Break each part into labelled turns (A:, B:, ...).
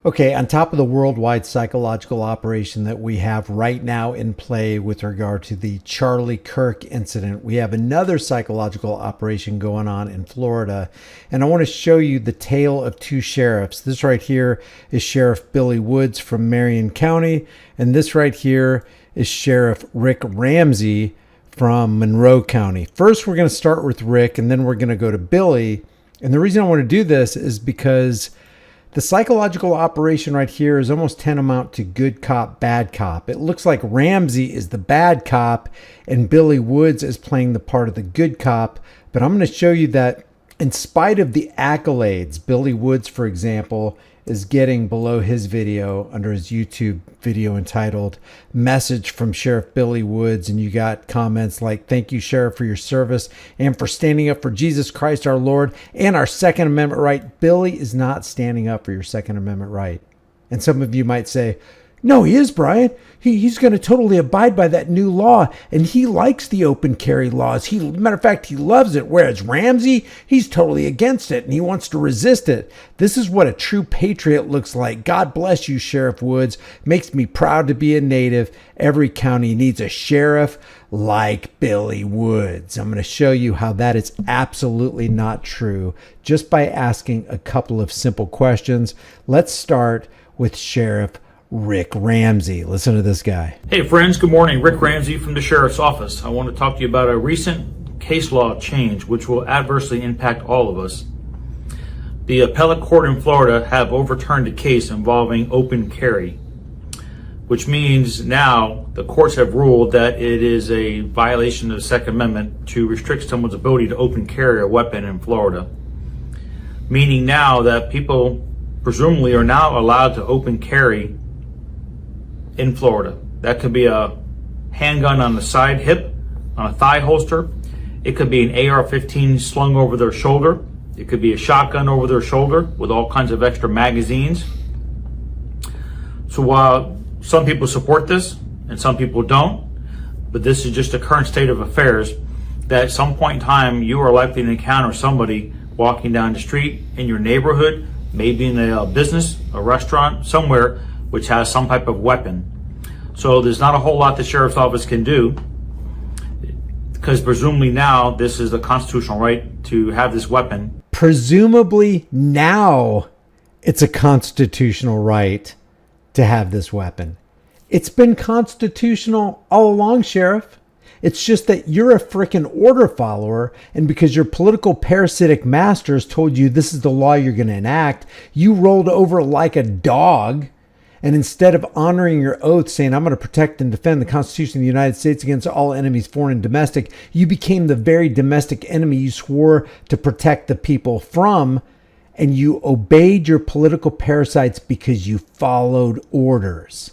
A: Okay, on top of the worldwide psychological operation that we have right now in play with regard to the Charlie Kirk incident, we have another psychological operation going on in Florida. And I want to show you the tale of two sheriffs. This right here is Sheriff Billy Woods from Marion County. And this right here is Sheriff Rick Ramsay from Monroe County. First, we're going to start with Rick, and then we're going to go to Billy. And the reason I want to do this is because the psychological operation right here is almost tantamount to good cop, bad cop. It looks like Ramsay is the bad cop and Billy Woods is playing the part of the good cop. But I'm going to show you that in spite of the accolades, Billy Woods, for example, is getting below his video under his YouTube video entitled Message from Sheriff Billy Woods. And you got comments like, thank you, Sheriff, for your service and for standing up for Jesus Christ, our Lord, and our Second Amendment right. Billy is not standing up for your Second Amendment right. And some of you might say, no, he is, Brian. He's going to totally abide by that new law, and he likes the open carry laws. Matter of fact, he loves it. Whereas Ramsay, he's totally against it, and he wants to resist it. This is what a true patriot looks like. God bless you, Sheriff Woods. Makes me proud to be a native. Every county needs a sheriff like Billy Woods. I'm going to show you how that is absolutely not true just by asking a couple of simple questions. Let's start with Sheriff Rick Ramsay. Listen to this guy.
B: Hey friends, good morning. Rick Ramsay from the Sheriff's Office. I want to talk to you about a recent case law change which will adversely impact all of us. The appellate court in Florida have overturned a case involving open carry, which means now the courts have ruled that it is a violation of the Second Amendment to restrict someone's ability to open carry a weapon in Florida. Meaning now that people presumably are now allowed to open carry in Florida. That could be a handgun on the side hip, on a thigh holster. It could be an AR-15 slung over their shoulder. It could be a shotgun over their shoulder with all kinds of extra magazines. So while some people support this and some people don't, but this is just the current state of affairs, that at some point in time you are likely to encounter somebody walking down the street in your neighborhood, maybe in a business, a restaurant, somewhere, which has some type of weapon. So there's not a whole lot the sheriff's office can do, because presumably now this is a constitutional right to have this weapon.
A: Presumably now it's a constitutional right to have this weapon. It's been constitutional all along, Sheriff. It's just that you're a frickin' order follower, and because your political parasitic masters told you this is the law you're going to enact, you rolled over like a dog. And instead of honoring your oath, saying, I'm going to protect and defend the Constitution of the United States against all enemies, foreign and domestic, you became the very domestic enemy you swore to protect the people from. And you obeyed your political parasites because you followed orders.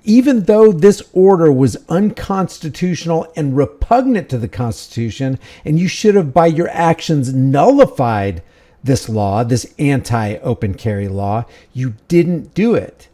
A: Even though this order was unconstitutional and repugnant to the Constitution, and you should have, by your actions, nullified this law, this anti-open carry law, you didn't do it.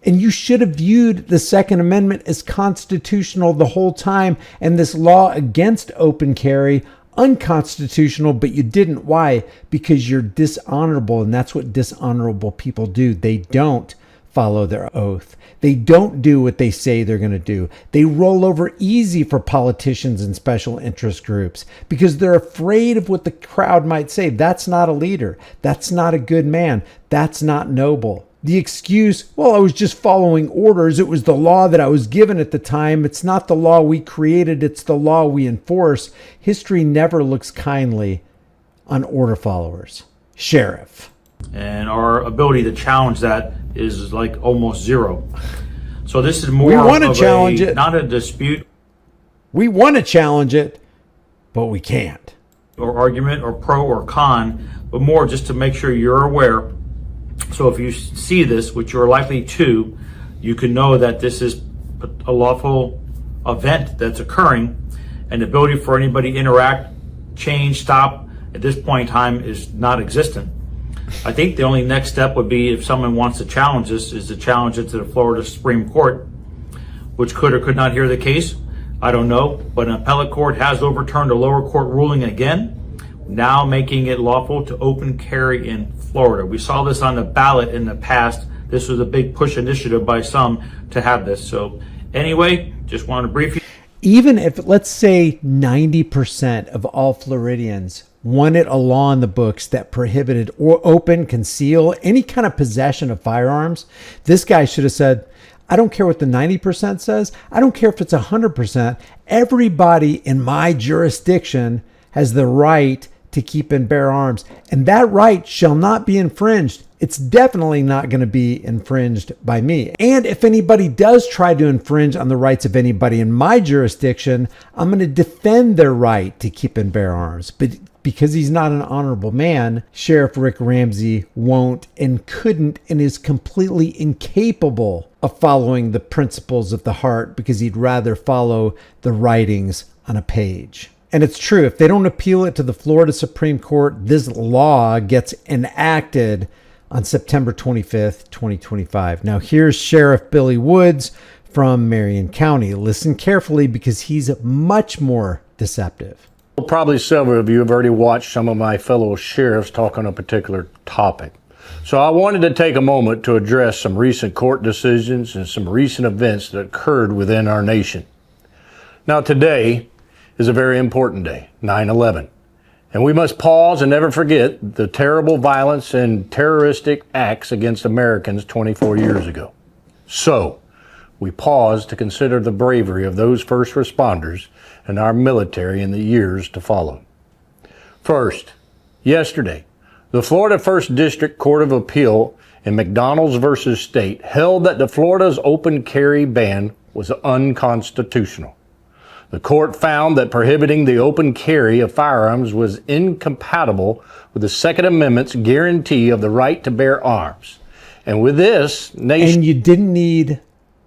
A: And you should have viewed the Second Amendment as constitutional the whole time, and this law against open carry unconstitutional, but you didn't. Why? Because you're dishonorable, and that's what dishonorable people do. They don't follow their oath. They don't do what they say they're going to do. They roll over easy for politicians and special interest groups because they're afraid of what the crowd might say. That's not a leader. That's not a good man. That's not noble. The excuse, well, I was just following orders. It was the law that I was given at the time. It's not the law we created. It's the law we enforce. History never looks kindly on order followers. Sheriff.
B: And our ability to challenge that is like almost zero. So this is more not a dispute.
A: We want to challenge it, but we can't.
B: Or argument or pro or con, but more just to make sure you're aware. So if you see this, which you're likely to, you can know that this is a lawful event that's occurring, and the ability for anybody to interact, change, stop at this point in time is not existent. I think the only next step would be, if someone wants to challenge this, is to challenge it to the Florida Supreme Court, which could or could not hear the case. I don't know, but an appellate court has overturned a lower court ruling again, now making it lawful to open carry in Florida. We saw this on the ballot in the past. This was a big push initiative by some to have this. So anyway, just wanted to brief you.
A: Even if, let's say, 90% of all Floridians wanted a law in the books that prohibited or open, conceal, any kind of possession of firearms, this guy should have said, I don't care what the 90% says. I don't care if it's 100%. Everybody in my jurisdiction has the right to keep and bear arms, and that right shall not be infringed. It's definitely not going to be infringed by me. And if anybody does try to infringe on the rights of anybody in my jurisdiction, I'm going to defend their right to keep and bear arms. But because he's not an honorable man, Sheriff Rick Ramsay won't and couldn't and is completely incapable of following the principles of the heart because he'd rather follow the writings on a page. And it's true, if they don't appeal it to the Florida Supreme Court, this law gets enacted on September 25th, 2025. Now here's Sheriff Billy Woods from Marion County. Listen carefully because he's much more deceptive.
C: Well, probably several of you have already watched some of my fellow sheriffs talk on a particular topic. So I wanted to take a moment to address some recent court decisions and some recent events that occurred within our nation. Now today is a very important day, 9/11. And we must pause and never forget the terrible violence and terroristic acts against Americans 24 years ago. So, we pause to consider the bravery of those first responders and our military in the years to follow. First, yesterday, the Florida First District Court of Appeal in McDonald's versus State held that the Florida's open carry ban was unconstitutional. The court found that prohibiting the open carry of firearms was incompatible with the Second Amendment's guarantee of the right to bear arms. And with this nation...
A: And you didn't need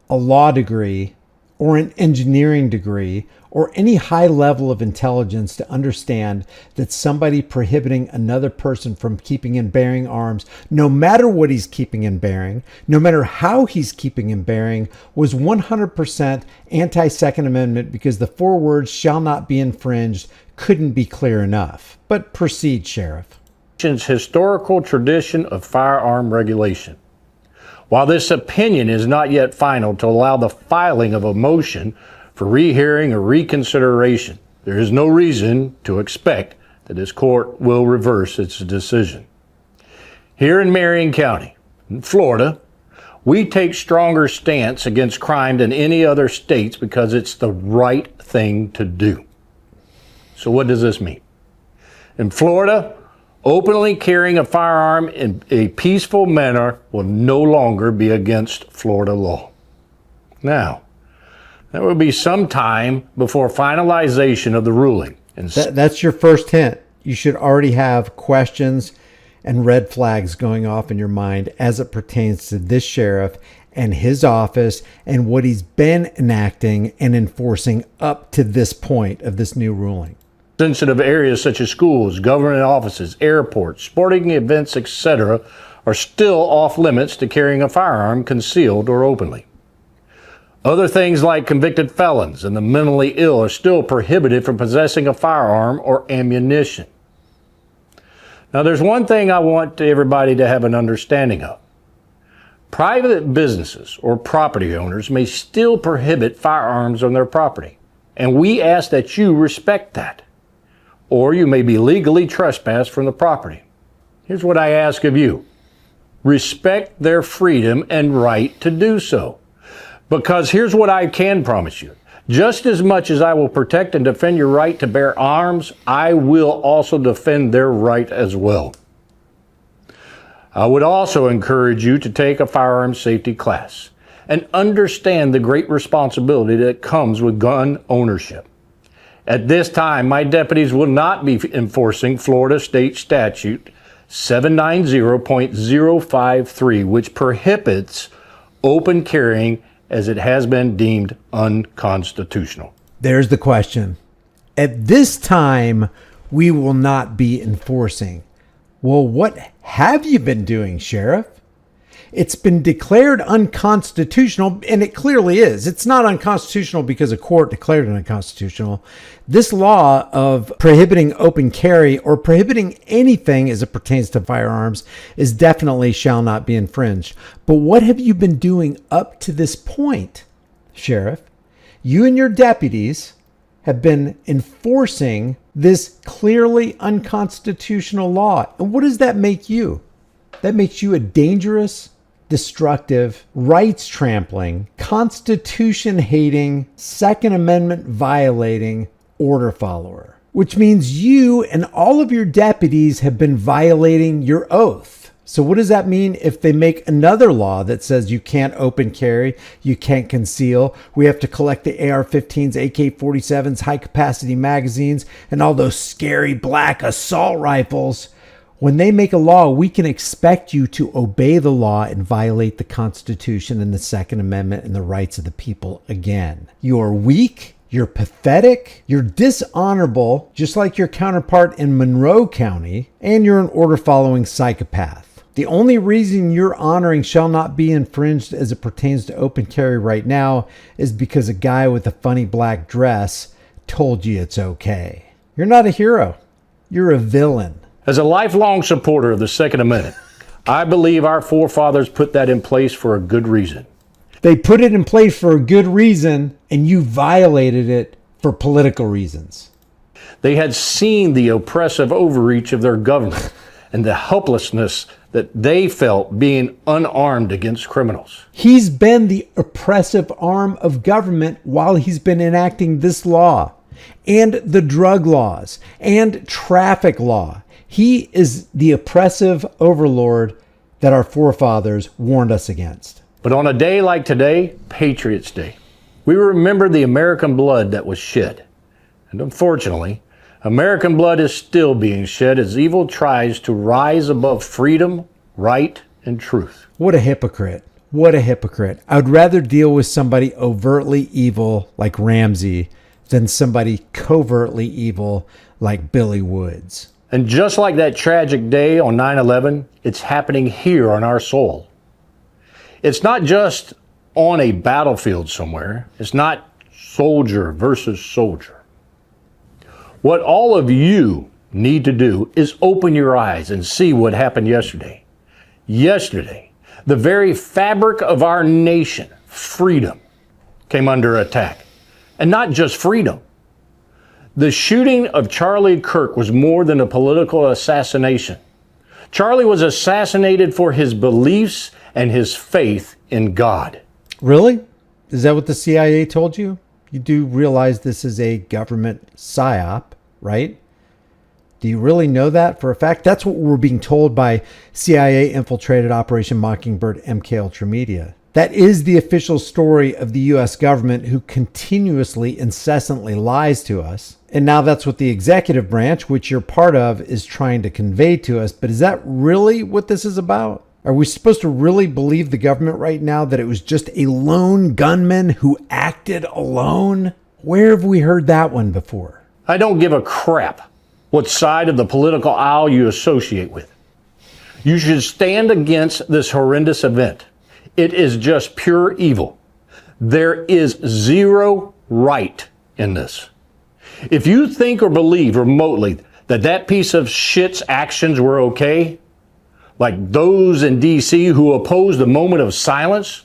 A: a law degree or an engineering degree or any high level of intelligence to understand that somebody prohibiting another person from keeping and bearing arms, no matter what he's keeping and bearing, no matter how he's keeping and bearing, was 100% anti-Second Amendment because the four words shall not be infringed couldn't be clear enough. But proceed, Sheriff.
C: Historical tradition of firearm regulation. While this opinion is not yet final to allow the filing of a motion for rehearing or reconsideration, there is no reason to expect that this court will reverse its decision. Here in Marion County, in Florida, we take stronger stance against crime than any other states because it's the right thing to do. So what does this mean? In Florida, openly carrying a firearm in a peaceful manner will no longer be against Florida law. Now, there will be some time before finalization of the ruling.
A: That's your first hint. You should already have questions and red flags going off in your mind as it pertains to this sheriff and his office and what he's been enacting and enforcing up to this point of this new ruling.
C: Sensitive areas such as schools, government offices, airports, sporting events, etc. are still off limits to carrying a firearm concealed or openly. Other things like convicted felons and the mentally ill are still prohibited from possessing a firearm or ammunition. Now there's one thing I want everybody to have an understanding of. Private businesses or property owners may still prohibit firearms on their property, and we ask that you respect that. Or you may be legally trespassed from the property. Here's what I ask of you. Respect their freedom and right to do so. Because here's what I can promise you. Just as much as I will protect and defend your right to bear arms, I will also defend their right as well. I would also encourage you to take a firearm safety class and understand the great responsibility that comes with gun ownership. At this time, my deputies will not be enforcing Florida State Statute 790.053, which prohibits open carrying as it has been deemed unconstitutional.
A: There's the question. At this time, we will not be enforcing. Well, what have you been doing, Sheriff? It's been declared unconstitutional, and it clearly is. It's not unconstitutional because a court declared it unconstitutional. This law of prohibiting open carry or prohibiting anything as it pertains to firearms is definitely shall not be infringed. But what have you been doing up to this point, Sheriff? You and your deputies have been enforcing this clearly unconstitutional law. And what does that make you? That makes you a dangerous, destructive, rights trampling, Constitution hating, Second Amendment violating order follower, which means you and all of your deputies have been violating your oath. So what does that mean if they make another law that says you can't open carry, you can't conceal, we have to collect the AR-15s, AK-47s, high-capacity magazines, and all those scary black assault rifles? When they make a law, we can expect you to obey the law and violate the Constitution and the Second Amendment and the rights of the people again. You are weak. You're pathetic, you're dishonorable, just like your counterpart in Monroe County, and you're an order-following psychopath. The only reason you're honoring shall not be infringed as it pertains to open carry right now is because a guy with a funny black dress told you it's okay. You're not a hero. You're a villain.
C: As a lifelong supporter of the Second Amendment, I believe our forefathers put that in place for a good reason.
A: They put it in place for a good reason, and you violated it for political reasons.
C: They had seen the oppressive overreach of their government and the helplessness that they felt being unarmed against criminals.
A: He's been the oppressive arm of government while he's been enacting this law and the drug laws and traffic law. He is the oppressive overlord that our forefathers warned us against.
C: But on a day like today, Patriots' Day, we remember the American blood that was shed. And unfortunately, American blood is still being shed as evil tries to rise above freedom, right, and truth.
A: What a hypocrite. What a hypocrite. I would rather deal with somebody overtly evil like Ramsay than somebody covertly evil like Billy Woods.
C: And just like that tragic day on 9/11, it's happening here on our soil. It's not just on a battlefield somewhere. It's not soldier versus soldier. What all of you need to do is open your eyes and see what happened yesterday. Yesterday, the very fabric of our nation, freedom, came under attack. And not just freedom. The shooting of Charlie Kirk was more than a political assassination. Charlie was assassinated for his beliefs and his faith in God.
A: Really? Is that what the CIA told you? You do realize this is a government PSYOP, right? Do you really know that for a fact? That's what we're being told by CIA infiltrated Operation Mockingbird MK Ultra Media. That is the official story of the U.S. government, who continuously, incessantly lies to us. And now that's what the executive branch, which you're part of, is trying to convey to us. But is that really what this is about? Are we supposed to really believe the government right now that it was just a lone gunman who acted alone? Where have we heard that one before?
C: I don't give a crap what side of the political aisle you associate with. You should stand against this horrendous event. It is just pure evil. There is zero right in this. If you think or believe remotely that that piece of shit's actions were okay, like those in D.C. who opposed the moment of silence,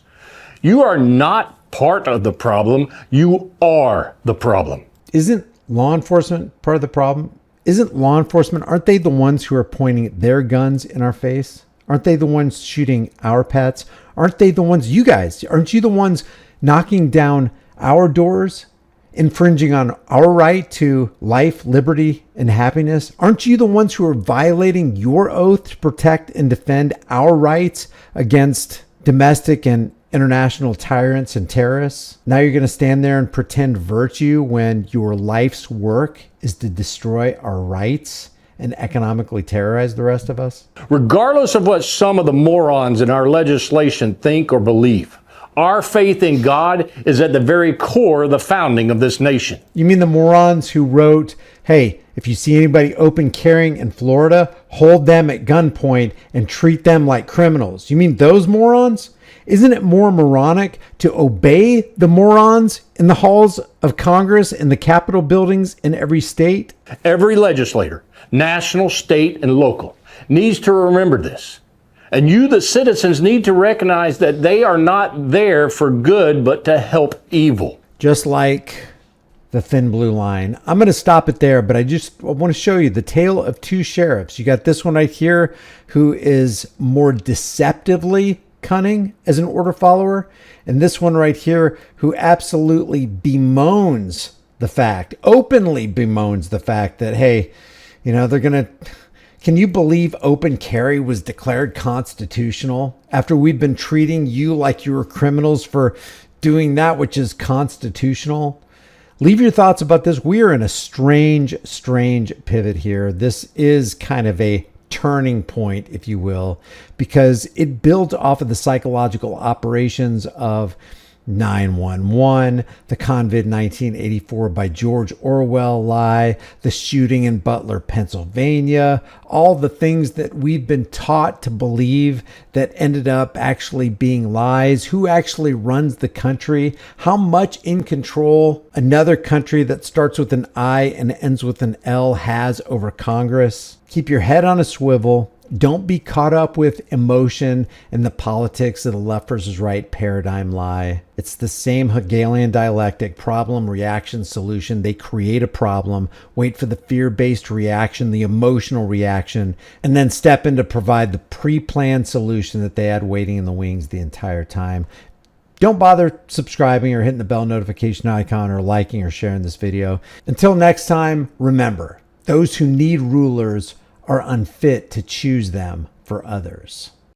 C: you are not part of the problem. You are the problem.
A: Isn't law enforcement part of the problem? Isn't law enforcement, aren't they the ones who are pointing their guns in our face? Aren't they the ones shooting our pets? Aren't they the ones, you guys, aren't you the ones knocking down our doors, infringing on our right to life, liberty, and happiness? Aren't you the ones who are violating your oath to protect and defend our rights against domestic and international tyrants and terrorists? Now you're going to stand there and pretend virtue when your life's work is to destroy our rights and economically terrorize the rest of us?
C: Regardless of what some of the morons in our legislation think or believe, our faith in God is at the very core of the founding of this nation.
A: You mean the morons who wrote, hey, If you see anybody open carrying in Florida, hold them at gunpoint and treat them like criminals. You mean those morons? Isn't it more moronic to obey the morons in the halls of Congress and the Capitol buildings in every state?
C: Every legislator, national, state, and local, needs to remember this. And you, the citizens, need to recognize that they are not there for good, but to help evil.
A: Just like the thin blue line. I'm going to stop it there, but I want to show you the tale of two sheriffs. You got this one right here who is more deceptively cunning as an order follower, and this one right here who absolutely bemoans the fact, openly bemoans the fact that, hey, you know, can you believe open carry was declared constitutional after we've been treating you like you were criminals for doing that which is constitutional? Leave your thoughts about this. We are in a strange pivot here. This is kind of a turning point, if you will, because it built off of the psychological operations of 9/11, the Convid 1984 by George Orwell lie, the shooting in Butler, Pennsylvania, all the things that we've been taught to believe that ended up actually being lies, who actually runs the country, how much in control another country that starts with an I and ends with an L has over Congress. Keep your head on a swivel. Don't be caught up with emotion and the politics of the left versus right paradigm lie. It's the same Hegelian dialectic, problem, reaction, solution. They create a problem, wait for the fear-based reaction, the emotional reaction, and then step in to provide the pre-planned solution that they had waiting in the wings the entire time. Don't bother subscribing or hitting the bell notification icon or liking or sharing this video. Until next time, remember, those who need rulers are unfit to choose them for others.